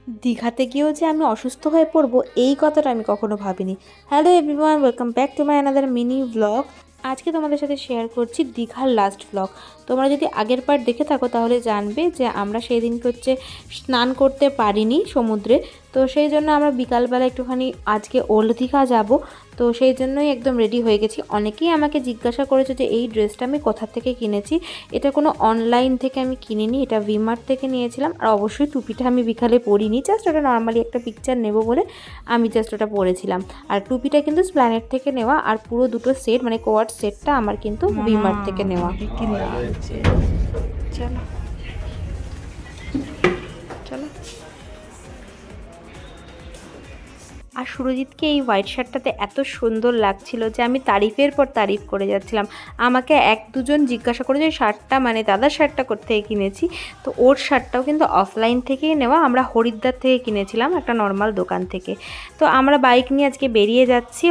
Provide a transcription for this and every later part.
দীঘাতে গিয়েও যে আমি অসুস্থ হয়ে পড়বো এই কথাটা আমি কখনো ভাবিনি। Hello everyone, welcome back to my another mini blog. আজকে তোমাদের সাথে শেয়ার করছি দীঘার লাস্ট ব্লগ। তোমরা যদি আগের পার্ট দেখে থাকো তাহলে জানবে যে আমরা সেই দিনকে স্নান করতে পারিনি সমুদ্রে। তো সেই জন্য আমরা বিকালবেলা একটুখানি আজকে ওল্ড দীঘা যাব। তো সেই জন্যই একদম রেডি হয়ে গেছি। অনেকেই আমাকে জিজ্ঞাসা করেছে যে এই ড্রেসটা আমি কোথা থেকে কিনেছি। এটা কোনো অনলাইন থেকে আমি কিনিনি, এটা ভিমার্ট থেকে নিয়েছিলাম। আর অবশ্যই টুপিটা আমি বিকালে পরিনি, জাস্ট ওটা নর্মালি একটা পিকচার নেব বলে আমি জাস্ট ওটা পরেছিলাম। আর টুপিটা কিন্তু স্প্ল্যানেট থেকে নেওয়া, আর পুরো দুটো সেট মানে কোয়ার্ড সেটটা আমার কিন্তু ভিমার্ট থেকে নেওয়া। চলো চলো। আর সুরজিৎকে এই হোয়াইট শার্টটাতে এত সুন্দর লাগছিল যে আমি তারিফের পর তারিফ করে যাচ্ছিলাম। আমাকে এক দুজন জিজ্ঞাসা করে যে শার্টটা মানে দাদার শার্টটা কোত্থেকে কিনেছি। তো ওর শার্টটাও কিন্তু অফলাইন থেকেই নেওয়া, আমরা হরিদ্বার থেকে কিনেছিলাম একটা নর্মাল দোকান থেকে। তো আমরা বাইক নিয়ে আজকে বেরিয়ে যাচ্ছি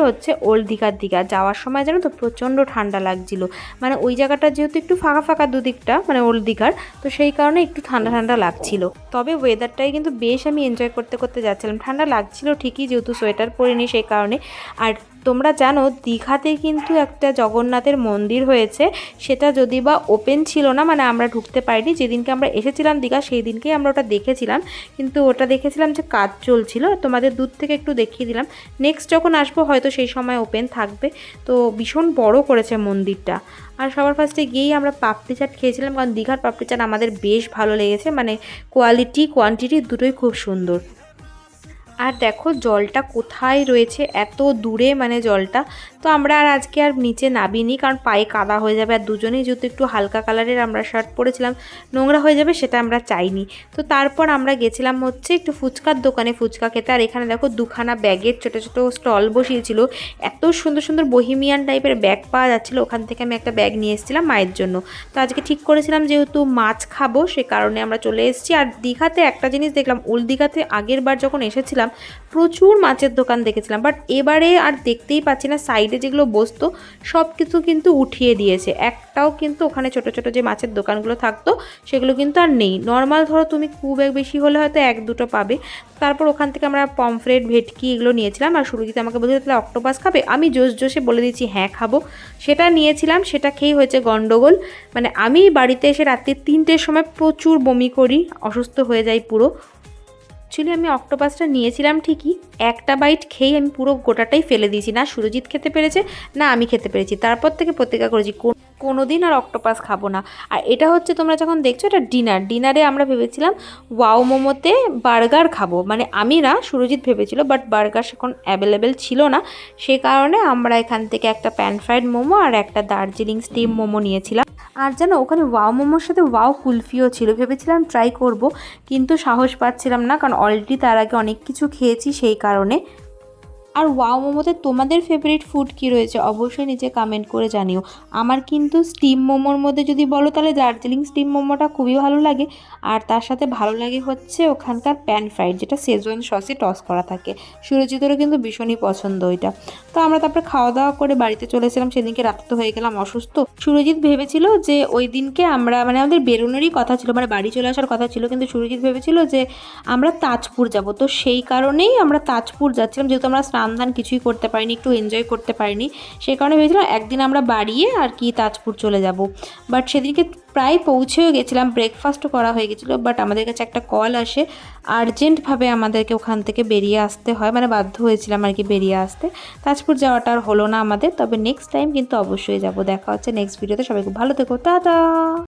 ওল্ড দীঘার দিকে। যাওয়ার সময় জানো তো প্রচণ্ড ঠান্ডা লাগছিল, মানে ওই জায়গাটা যেহেতু একটু ফাঁকা ফাঁকা দুদিকটা মানে ওল্ড দীঘার, তো সেই কারণে একটু ঠান্ডা ঠান্ডা লাগছিল। তবে ওয়েদারটাই কিন্তু বেশ আমি এনজয় করতে করতে যাচ্ছিলাম। ঠান্ডা লাগছিল ঠিকই, যেহেতু সোয়েটার পরিনি সেই কারণে। আর তোমরা জানো দীঘাতে কিন্তু একটা জগন্নাথের মন্দির হয়েছে, সেটা যদি বা ওপেন ছিল না, মানে আমরা ঢুকতে পারিনি। যেদিনকে আমরা এসেছিলাম দীঘা সেই দিনকেই আমরা ওটা দেখেছিলাম, কিন্তু ওটা দেখেছিলাম যে কাজ চলছিল। তোমাদের দূর থেকে একটু দেখিয়ে দিলাম, নেক্সট যখন আসবো হয়তো সেই সময় ওপেন থাকবে। তো ভীষণ বড় করেছে মন্দিরটা। আর সবার ফার্স্টে গিয়েই আমরা পাপড়ি চাট খেয়েছিলাম, কারণ দীঘার পাপড়ি চাট আমাদের বেশ ভালো লেগেছে, মানে কোয়ালিটি কোয়ান্টিটি দুটোই খুব সুন্দর। আর দেখো জলটা কোথায় রয়েছে, এত দূরে মানে জলটা। তো আমরা আজকে আর নিচে নামিনি, কারণ পায়ে কাদা হয়ে যাবে। আর দুজনেই যেহেতু একটু হালকা কালারের আমরা শার্ট পরেছিলাম, নোংরা হয়ে যাবে সেটা আমরা চাইনি। তো তারপর আমরা গেছিলাম একটু ফুচকার দোকানে ফুচকা খেতে। আর এখানে দেখো দুখানা ব্যাগের ছোটো ছোটো স্টল বসিয়েছিল, এত সুন্দর সুন্দর বহিমিয়ান টাইপের ব্যাগ পাওয়া যাচ্ছিলো। ওখান থেকে আমি একটা ব্যাগ নিয়ে এসেছিলাম মায়ের জন্য। তো আজকে ঠিক করেছিলাম যেহেতু মাছ খাবো সে কারণে আমরা চলে এসেছি। আর দীঘাতে একটা জিনিস দেখলাম, ওল্ড দীঘাতে আগের বার যখন এসেছিলাম প্রচুর মাছের দোকান দেখেছিলাম, বাট এবারে আর দেখতেই পাচ্ছি না। সাইডে যেগুলো বসতো সব কিছু কিন্তু উঠিয়ে দিয়েছে, একটাও কিন্তু ওখানে ছোট ছোট যে মাছের দোকানগুলো থাকতো সেগুলো কিন্তু আর নেই। নর্মাল ধরো তুমি খুব বেশি হলে হয়তো এক দুটো পাবে। তারপর ওখান থেকে আমরা পমফ্রেট ভেটকি এগুলো নিয়েছিলাম। আর সুরজিৎ আমাকে বলছে তাহলে অক্টোপাস খাবে, আমি জোশে বলে দিচ্ছি হ্যাঁ খাবো। সেটা নিয়েছিলাম, সেটা খেয়েই হয়েছে গন্ডগোল। মানে আমি বাড়িতে এসে রাত্রি 3টের সময় প্রচুর বমি করি, অসুস্থ হয়ে যাই পুরো। অ্যাকচুয়ালি আমি অক্টোপাসটা নিয়েছিলাম ঠিকই, একটা বাইট খেয়েই আমি পুরো গোটাটাই ফেলে দিয়েছি। না সুরজিৎ খেতে পেরেছে না আমি খেতে পেরেছি। তারপর থেকে প্রতিজ্ঞা করেছি কোনো দিন আর অক্টোপাস খাবো না। আর এটা তোমরা যখন দেখছো এটা ডিনারে আমরা ভেবেছিলাম ওয়াও মোমোতে বার্গার খাবো, মানে আমি না সুরজিৎ ভেবেছিল, বাট বার্গার এখন অ্যাভেলেবেল ছিল না। সে কারণে আমরা এখান থেকে একটা প্যান ফ্রাইড মোমো আর একটা দার্জিলিং স্টিম মোমো নিয়েছিলাম। আর জানো ওখানে ওয়াও মোমোর সাথে ওয়াও কুলফিও ছিল, ভেবেছিলাম ট্রাই করব, কিন্তু সাহস পাচ্ছিলাম না, কারণ অলরেডি তার আগে অনেক কিছু খেয়েছি সেই কারণে। আর ওয়াও মোমোতে তোমাদের ফেভারিট ফুড কী রয়েছে অবশ্যই নিচে কমেন্ট করে জানিও। আমার কিন্তু স্টিম মোমোর মধ্যে যদি বলো তাহলে দার্জিলিং স্টিম মোমোটা খুবই ভালো লাগে। আর তার সাথে ভালো লাগে ওখানকার প্যান ফ্রাইড, যেটা সেজওয়ান সসে টস করা থাকে। সুরজিতেরও কিন্তু ভীষণই পছন্দ ওইটা। তো আমরা তারপরে খাওয়া দাওয়া করে বাড়িতে চলেছিলাম। সেদিনকে রাতে তো হয়ে গেলাম অসুস্থ। সুরজিৎ ভেবেছিল যে ওই দিনকে আমরা মানে আমাদের বেরোনোরই কথা ছিল, মানে বাড়ি চলে আসার কথা ছিল, কিন্তু সুরজিৎ ভেবেছিল যে আমরা তাজপুর যাব। তো সেই কারণেই আমরা তাজপুর যাচ্ছিলাম, যেহেতু আমরা স্নান কিছুই করতে পারিনি, একটু এনজয় করতে পারিনি। সেই কারণে ভেবেছিলাম একদিন আমরা বাড়িয়ে আর কি তাজপুর চলে যাব। বাট সেদিনকে প্রায় পৌঁছেও গেছিলাম, ব্রেকফাস্টও করা হয়ে গেছিলো। বাট আমাদের কাছে একটা কল আসে, আর্জেন্টভাবে আমাদেরকে ওখান থেকে বেরিয়ে আসতে হয়, মানে বাধ্য হয়েছিলাম আর কি বেরিয়ে আসতে। তাজপুর যাওয়াটা আর হলো না আমাদের, তবে নেক্সট টাইম কিন্তু অবশ্যই যাব। দেখা হচ্ছে নেক্সট ভিডিওতে। সবাই খুব ভালো থেকো, টাটা।